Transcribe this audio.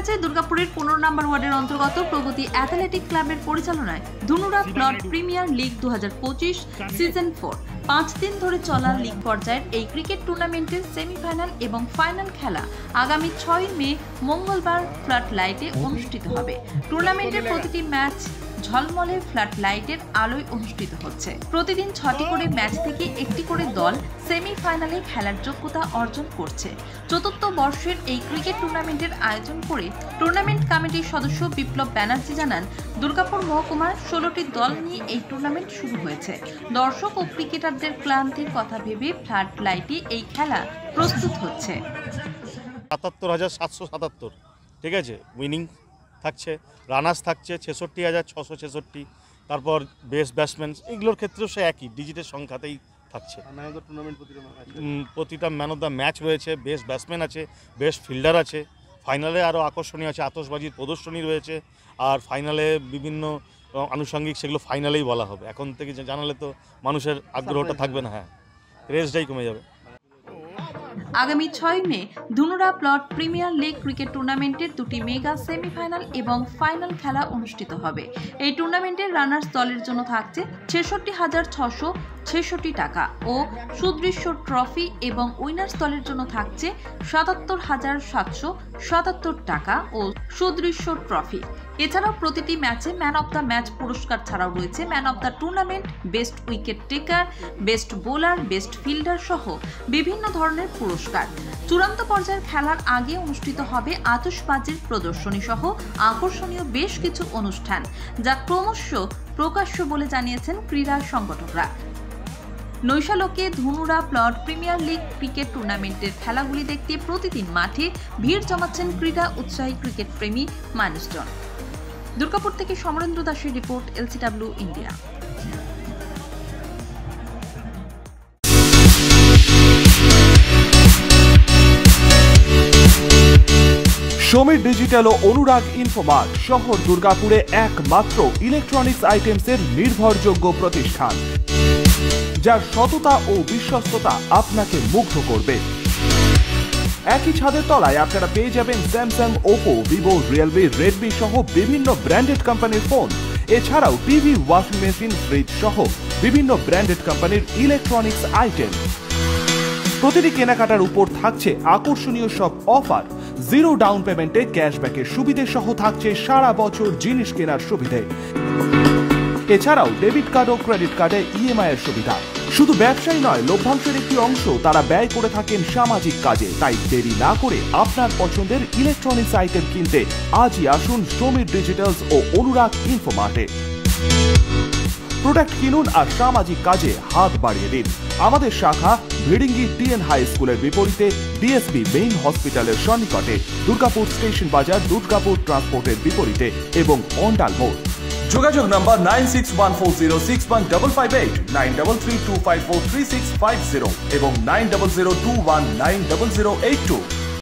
ম্যাচে দুর্গাপুরের 15 নম্বর ওয়ার্ডের অন্তর্গত প্রগতি অ্যাথলেটিক ক্লাবের পরিচালনায় ধুনুরা প্লট প্রিমিয়ার লিগ 2025 সিজন 4 5 দিন ধরে চলা লিগ পর্যায়ের এই ক্রিকেট টুর্নামেন্টের সেমিফাইনাল এবং ফাইনাল খেলা আগামী 6 মে মঙ্গলবার ফ্লাড লাইটে অনুষ্ঠিত হবে। টুর্নামেন্টের প্রতিটি ম্যাচ ঝলমলে ফ্লাড লাইটের আলোয় অনুষ্ঠিত হচ্ছে। প্রতিদিন 6টি করে ম্যাচ থেকে একটি করে দল সেমিফাইনালে খেলার যোগ্যতা অর্জন করছে। চতুর্থ বর্ষের এই ক্রিকেট টুর্নামেন্টের আয়োজন করে টুর্নামেন্ট কমিটির সদস্য বিপ্লব ব্যানার্জি জানান, দুর্গাপুর মহকুমার 16টি দল নিয়ে এই টুর্নামেন্ট শুরু হয়েছে। দর্শক ও ক্রিকেটারদের ক্লান্তির কথা ভেবে ফ্লাড লাইটে এই খেলা প্রস্তুত হচ্ছে। ৭৭,৭৭৭, ঠিক আছে, উইনিং থাকছে, রানার্স থাকছে ৬৬,৬৬৬, তারপর বেস্ট ব্যাটসম্যান, এগুলোর ক্ষেত্রেও সে একই ডিজিটের সংখ্যাতেই থাকছে। প্রতিটা ম্যান অফ দ্য ম্যাচ রয়েছে, বেস্ট ব্যাটসম্যান আছে, বেস্ট ফিল্ডার আছে। ফাইনালে আরও আকর্ষণীয় আছে, আতশবাজির প্রদর্শনী রয়েছে। আর ফাইনালে বিভিন্ন আনুষঙ্গিক সেগুলো ফাইনালেই বলা হবে। এখন থেকে জানালে তো মানুষের আগ্রহটা থাকবে না, হ্যাঁ, রেসটাই কমে যাবে। আগামী 6 মে ধুনুরা প্লট প্রিমিয়ার লিগ ক্রিকেট টুর্নামেন্টের দুটি মেগা সেমিফাইনাল এবং ফাইনাল খেলা অনুষ্ঠিত হবে। এই টুর্নামেন্টের রানার্স দলের জন্য থাকছে ৬৬,৬৬৬ টাকা ও সুদৃশ্য ট্রফি এবং উইনার্স দলের জন্য থাকছে ৭৭,৭৭৭ টাকা ও সুদৃশ্য ট্রফি। এছাড়াও প্রতিটি ম্যাচে ম্যান অব দ্য ম্যাচ পুরস্কার ছাড়াও রয়েছে man of the tournament, best wicket taker, best bowler, best fielder সহ বিভিন্ন ধরনের পুরস্কার। চূড়ান্ত পর্যায়ের খেলার আগে অনুষ্ঠিত হবে আতশবাজির প্রদর্শনী সহ আকর্ষণীয় বেশ কিছু অনুষ্ঠান, যা ক্রমশ প্রকাশ্য বলে জানিয়েছেন ক্রীড়া সংগঠকরা। নৈশালকে ধুনুরা প্লট প্রিমিয়ার লিগ ক্রিকেট টুর্নামেন্টের খেলাগুলি দেখতে প্রতিদিন মাঠে ভিড় জমাচ্ছেন ক্রীড়া উৎসাহী ক্রিকেট প্রেমী মানুষজন। দুর্গাপুর থেকে সমরেন্দ্র দাসের রিপোর্ট, LCW ইন্ডিয়া। সমীর ডিজিটাল ও অনুরাগ ইনফোমার্ট শহর দুর্গাপুরে একমাত্র ইলেকট্রনিক্স আইটেমসের নির্ভরযোগ্য প্রতিষ্ঠান, যার সততা ও বিশ্বস্ততা আপনাকে মুগ্ধ করবে। একই ছাদের তলায় আপনারা পেয়ে যাবেন Samsung, Oppo, Vivo, Realme, Redmi সহ বিভিন্ন ব্র্যান্ডেড কোম্পানির ফোন। এছাড়াও টিভি, ওয়াশিং মেশিন, ফ্রিজ সহ বিভিন্ন ব্র্যান্ডেড কোম্পানির ইলেকট্রনিক্স আইটেম। প্রতিটি কেনাকাটার উপর থাকছে আকর্ষণীয় সব অফার। জিরো ডাউন পেমেন্টে ক্যাশব্যাকের সুবিধে সহ থাকছে সারা বছর জিনিস কেনার সুবিধে। এছাড়াও ডেবিট কার্ড ও ক্রেডিট কার্ডে EMI এর সুবিধা। শুধু ব্যবসায়ী নয়, লভ্যাংশের একটি অংশ তারা ব্যয় করে থাকেন সামাজিক কাজে। তাই দেরি না করে আপনার পছন্দের ইলেকট্রনিক্স আইটেম কিনতে আজই আসুন সমীর ডিজিটালস ও অনুরাগ ইনফোমার্টে। প্রোডাক্ট কিনুন আর সামাজিক কাজে হাত বাড়িয়ে দিন। আমাদের শাখা ভিড়িঙ্গি TN হাই স্কুলের বিপরীতে, DSP মেইন হসপিটালের সন্নিকটে, দুর্গাপুর স্টেশন বাজার, দুর্গাপুর ট্রান্সপোর্টের বিপরীতে এবং অন্ডাল মোড়। যোগাযোগ নম্বর 9614061558, 9332543650 এবং 9002190082।